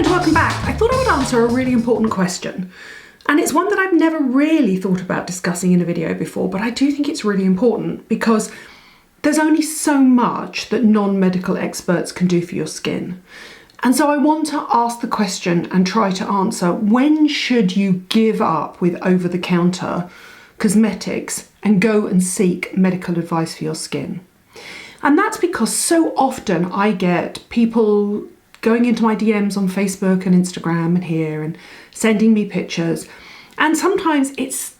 and welcome back. I thought I would answer a really important question, and it's one that I've never really thought about discussing in a video before, but I do think it's really important because there's only so much that non-medical experts can do for your skin. And so I want to ask the question and try to answer, when should you give up with over-the-counter cosmetics and go and seek medical advice for your skin? And that's because so often I get people going into my DMs on Facebook and Instagram and here and sending me pictures. And sometimes it's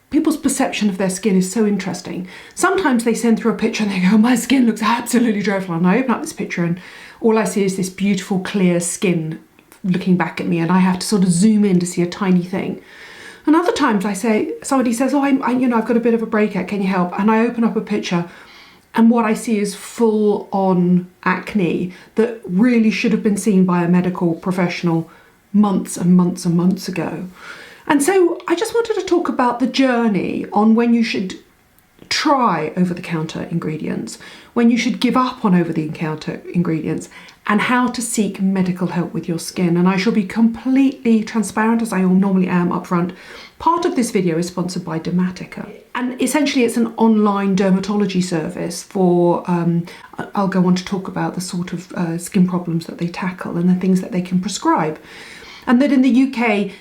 people's perception of their skin is so interesting. Sometimes they send through a picture and they go, my skin looks absolutely dreadful. And I open up this picture and all I see is this beautiful clear skin looking back at me, and I have to sort of zoom in to see a tiny thing. And other times somebody says, oh, I've got a bit of a breakout, can you help? And I open up a picture and what I see is full on acne that really should have been seen by a medical professional months and months and months ago. And so I just wanted to talk about the journey on when you should try over-the-counter ingredients, when you should give up on over-the-counter ingredients, and how to seek medical help with your skin. And I shall be completely transparent, as I normally am upfront. Part of this video is sponsored by Dermatica, and essentially it's an online dermatology service for, I'll go on to talk about the sort of skin problems that they tackle and the things that they can prescribe. And that in the UK,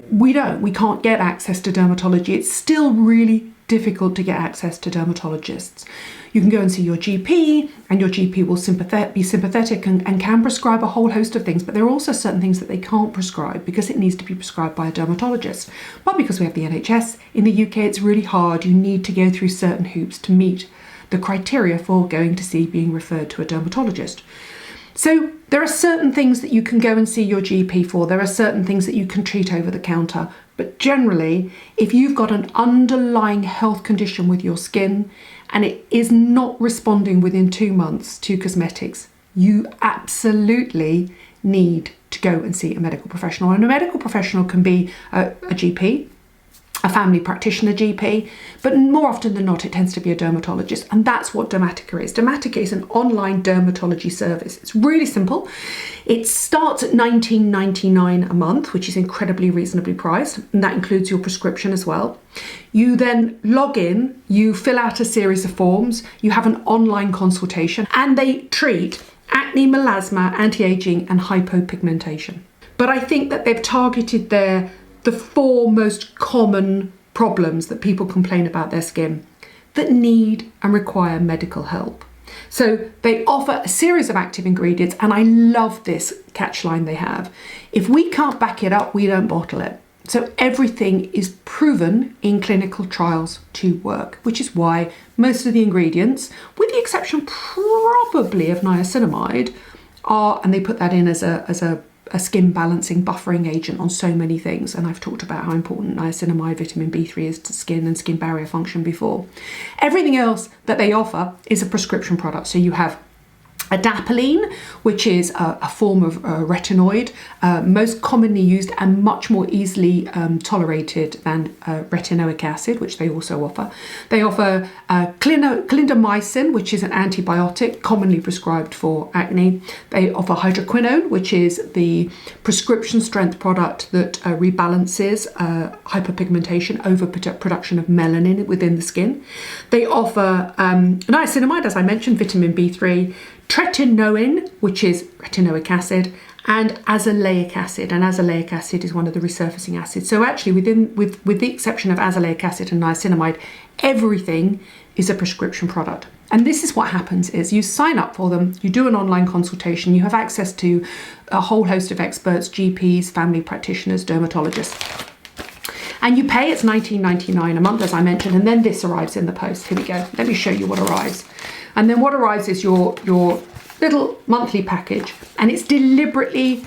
we can't get access to dermatology. It's still really difficult to get access to dermatologists. You can go and see your GP, and your GP will be sympathetic and can prescribe a whole host of things, but there are also certain things that they can't prescribe because it needs to be prescribed by a dermatologist. But because we have the NHS in the UK, it's really hard. You need to go through certain hoops to meet the criteria for going to see being referred to a dermatologist. So there are certain things that you can go and see your GP for. There are certain things that you can treat over the counter. But generally, if you've got an underlying health condition with your skin and it is not responding within 2 months to cosmetics, you absolutely need to go and see a medical professional. And a medical professional can be a GP, a family practitioner GP, but more often than not, it tends to be a dermatologist. And that's what Dramatica is. Dramatica is an online dermatology service. It's really simple. It starts at $19.99 a month, which is incredibly reasonably priced. And that includes your prescription as well. You then log in, you fill out a series of forms, you have an online consultation, and they treat acne, melasma, anti-aging, and hypopigmentation. But I think that they've targeted the 4 most common problems that people complain about their skin that need and require medical help. So they offer a series of active ingredients, and I love this catchline they have. If we can't back it up, we don't bottle it. So everything is proven in clinical trials to work, which is why most of the ingredients, with the exception probably of niacinamide, are, and they put that in as a skin balancing buffering agent on so many things, and I've talked about how important niacinamide, vitamin B3 is to skin and skin barrier function before. Everything else that they offer is a prescription product. So you have adapalene, which is a form of retinoid, most commonly used and much more easily tolerated than retinoic acid, which they also offer. They offer clindamycin, which is an antibiotic commonly prescribed for acne. They offer hydroquinone, which is the prescription strength product that rebalances hyperpigmentation, overproduction of melanin within the skin. They offer niacinamide, as I mentioned, vitamin B3, tretinoin, which is retinoic acid, and azelaic acid. And azelaic acid is one of the resurfacing acids. So actually, with the exception of azelaic acid and niacinamide, everything is a prescription product. And this is what happens is you sign up for them, you do an online consultation, you have access to a whole host of experts, GPs, family practitioners, dermatologists. And you pay, it's $19.99 a month, as I mentioned, and then this arrives in the post. Here we go. Let me show you what arrives. And then what arrives is your little monthly package, and it's deliberately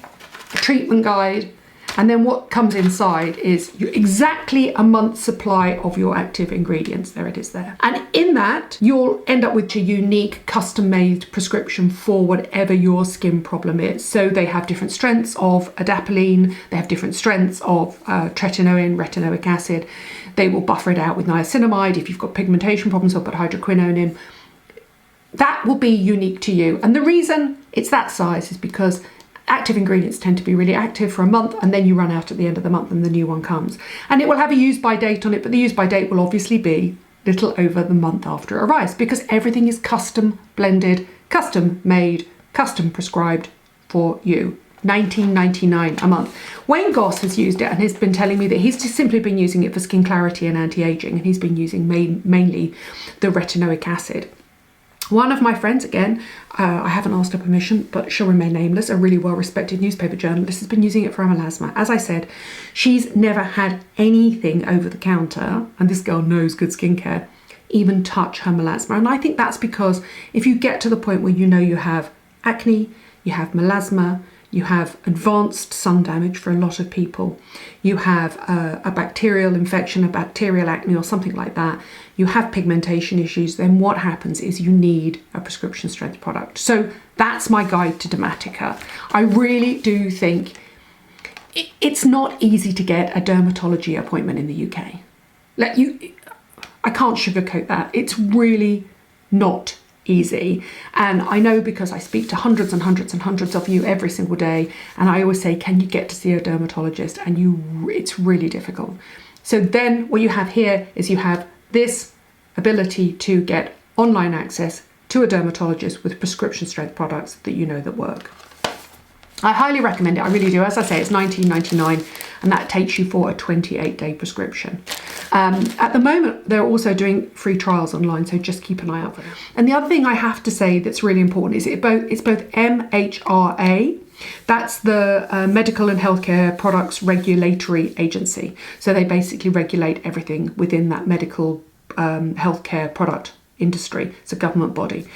a treatment guide. And then what comes inside is exactly a month's supply of your active ingredients. There it is there. And in that, you'll end up with a unique custom-made prescription for whatever your skin problem is. So they have different strengths of adapalene, they have different strengths of tretinoin, retinoic acid. They will buffer it out with niacinamide. If you've got pigmentation problems, they'll put hydroquinone in. That will be unique to you. And the reason it's that size is because active ingredients tend to be really active for a month, and then you run out at the end of the month and the new one comes. And it will have a use by date on it, but the use by date will obviously be little over the month after it arrives, because everything is custom blended, custom made, custom prescribed for you. $19.99 a month. Wayne Goss has used it and has been telling me that he's just simply been using it for skin clarity and anti-aging, and he's been using mainly the retinoic acid. One of my friends, again, I haven't asked her permission, but she'll remain nameless, a really well-respected newspaper journalist, has been using it for melasma. As I said, she's never had anything over the counter, and this girl knows good skincare, even touch her melasma. And I think that's because if you get to the point where you know you have acne, you have melasma, you have advanced sun damage for a lot of people, you have a bacterial infection, a bacterial acne or something like that, you have pigmentation issues, then what happens is you need a prescription strength product. So that's my guide to Dermatica. I really do think it's not easy to get a dermatology appointment in the UK. I can't sugarcoat that. It's really not easy. And I know because I speak to hundreds and hundreds and hundreds of you every single day, and I always say, can you get to see a dermatologist? And it's really difficult. So then what you have here is you have this ability to get online access to a dermatologist with prescription strength products that you know that work. I highly recommend it, I really do. As I say, it's $19.99 and that takes you for a 28-day prescription. At the moment, they're also doing free trials online, so just keep an eye out for that. And the other thing I have to say that's really important is it's both MHRA, that's the Medical and Healthcare Products Regulatory Agency. So they basically regulate everything within that medical healthcare product industry. It's a government body.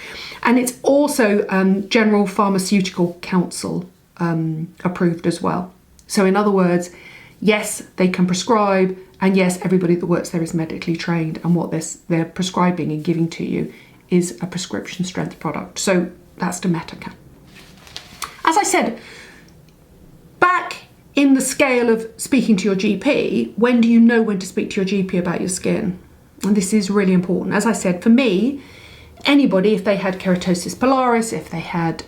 And it's also General Pharmaceutical Council approved as well. So in other words, yes, they can prescribe, and yes, everybody that works there is medically trained, and what they're prescribing and giving to you is a prescription strength product. So that's Dramatica. As I said, back in the scale of speaking to your GP, when do you know when to speak to your GP about your skin? And this is really important. As I said, for me, anybody, if they had keratosis pilaris, if they had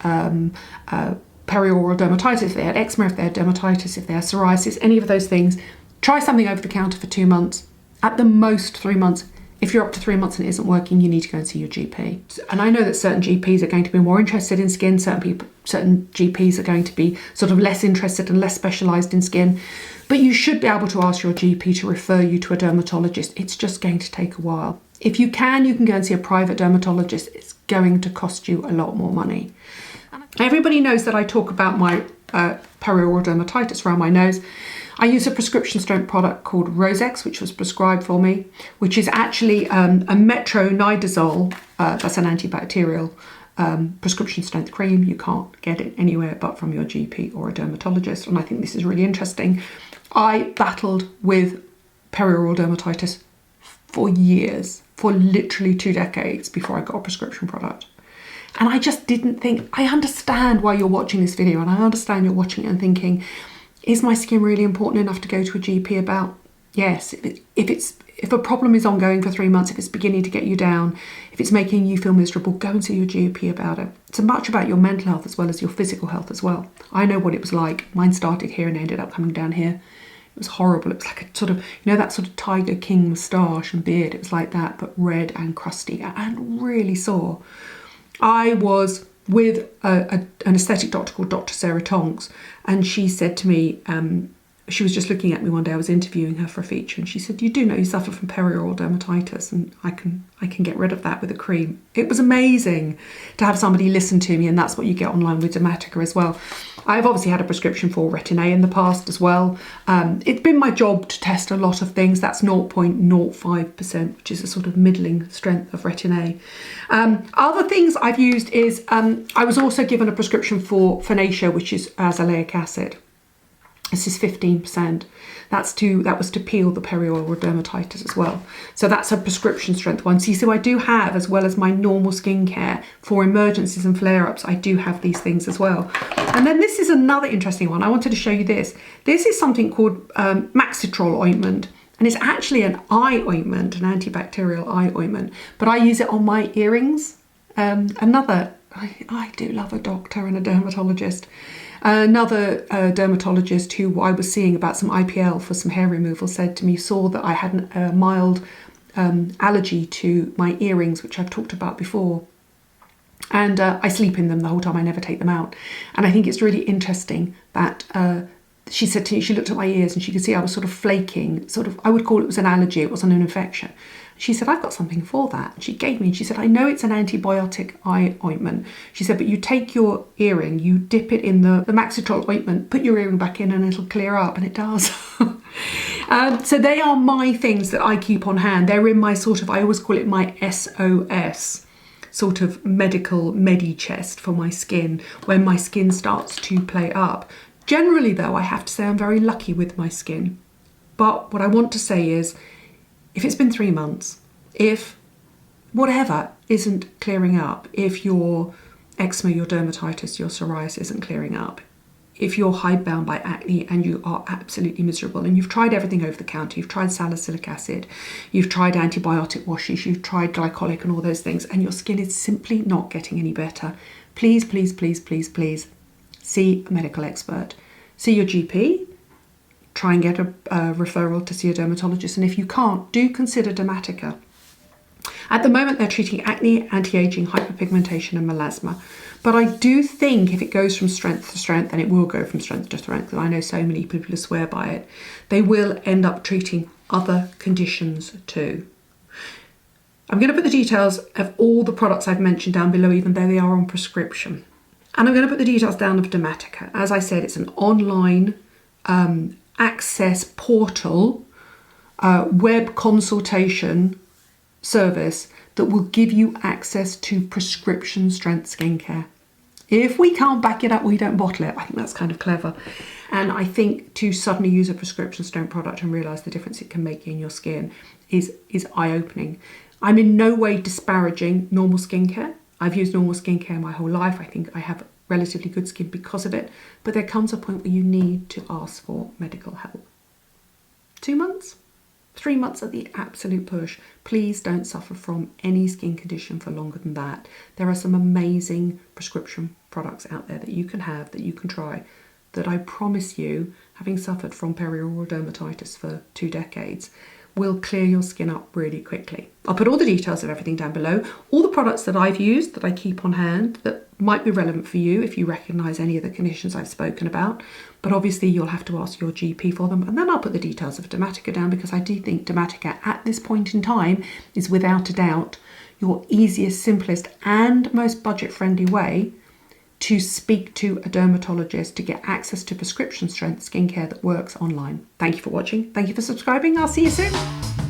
perioral dermatitis, if they had eczema, if they had dermatitis, if they had psoriasis, any of those things, try something over the counter for 2 months, at the most 3 months. If you're up to 3 months and it isn't working, you need to go and see your GP. And I know that certain GPs are going to be more interested in skin, certain GPs are going to be sort of less interested and less specialised in skin, but you should be able to ask your GP to refer you to a dermatologist. It's just going to take a while. If you can go and see a private dermatologist. It's going to cost you a lot more money. Everybody knows that I talk about my perioral dermatitis around my nose. I use a prescription strength product called Rosex, which was prescribed for me, which is actually a metronidazole, that's an antibacterial prescription strength cream. You can't get it anywhere but from your GP or a dermatologist, and I think this is really interesting. I battled with perioral dermatitis for years, for literally 2 decades before I got a prescription product. And I just didn't think, I understand why you're watching this video, and I understand you're watching it and thinking, is my skin really important enough to go to a GP about? Yes, if a problem is ongoing for 3 months, if it's beginning to get you down, if it's making you feel miserable, go and see your GP about it. It's much about your mental health as well as your physical health as well. I know what it was like. Mine started here and ended up coming down here. It was horrible. It was like a sort of, that sort of Tiger King moustache and beard. It was like that, but red and crusty and really sore. I was with an aesthetic doctor called Dr. Sarah Tonks, and she said to me, she was just looking at me one day, I was interviewing her for a feature, and she said, you do know you suffer from perioral dermatitis, and I can get rid of that with a cream. It was amazing to have somebody listen to me, and that's what you get online with Dramatica as well. I've obviously had a prescription for Retin-A in the past as well. It's been my job to test a lot of things. That's 0.05%, which is a sort of middling strength of Retin-A. Other things I've used is, I was also given a prescription for Finacea, which is azelaic acid. This is 15%. That was to peel the perioral dermatitis as well. So that's a prescription strength one. So I do have, as well as my normal skincare for emergencies and flare-ups, I do have these things as well. And then this is another interesting one. I wanted to show you this. This is something called Maxitrol ointment. And it's actually an eye ointment, an antibacterial eye ointment. But I use it on my earrings. Another I do love a doctor and a dermatologist. Another dermatologist who I was seeing about some IPL for some hair removal said to me, saw that I had a mild allergy to my earrings, which I've talked about before. And I sleep in them the whole time, I never take them out. And I think it's really interesting that she said to me, she looked at my ears and she could see I was sort of flaking, I would call it was an allergy, it wasn't an infection. She said, I've got something for that. She gave me, she said, I know it's an antibiotic eye ointment. She said, but you take your earring, you dip it in the Maxitrol ointment, put your earring back in and it'll clear up, and it does. So they are my things that I keep on hand. They're in my I always call it my SOS, sort of medical medi-chest for my skin, when my skin starts to play up. Generally though, I have to say I'm very lucky with my skin. But what I want to say is, if it's been 3 months, if whatever isn't clearing up, if your eczema, your dermatitis, your psoriasis isn't clearing up, if you're hidebound by acne and you are absolutely miserable and you've tried everything over the counter, you've tried salicylic acid, you've tried antibiotic washes, you've tried glycolic and all those things, and your skin is simply not getting any better, please, please, please, please, please see a medical expert. See your GP. Try and get a referral to see a dermatologist. And if you can't, do consider Dramatica. At the moment, they're treating acne, anti-aging, hyperpigmentation and melasma. But I do think if it goes from strength to strength, and it will go from strength to strength, and I know so many people who swear by it, they will end up treating other conditions too. I'm going to put the details of all the products I've mentioned down below, even though they are on prescription. And I'm going to put the details down of Dermatica. As I said, it's an online access portal, web consultation service that will give you access to prescription strength skincare. If we can't back it up, we don't bottle it. I think that's kind of clever. And I think to suddenly use a prescription strength product and realise the difference it can make in your skin is eye-opening. I'm in no way disparaging normal skincare. I've used normal skincare my whole life. I think I have relatively good skin because of it, but there comes a point where you need to ask for medical help. 2 months, 3 months at the absolute push. Please don't suffer from any skin condition for longer than that. There are some amazing prescription products out there that you can have, that you can try, that I promise you, having suffered from perioral dermatitis for 2 decades, will clear your skin up really quickly. I'll put all the details of everything down below, all the products that I've used, that I keep on hand, that might be relevant for you if you recognise any of the conditions I've spoken about, but obviously you'll have to ask your GP for them. And then I'll put the details of Dramatica down, because I do think Dramatica at this point in time is without a doubt your easiest, simplest and most budget-friendly way to speak to a dermatologist to get access to prescription strength skincare that works online. Thank you for watching. Thank you for subscribing. I'll see you soon.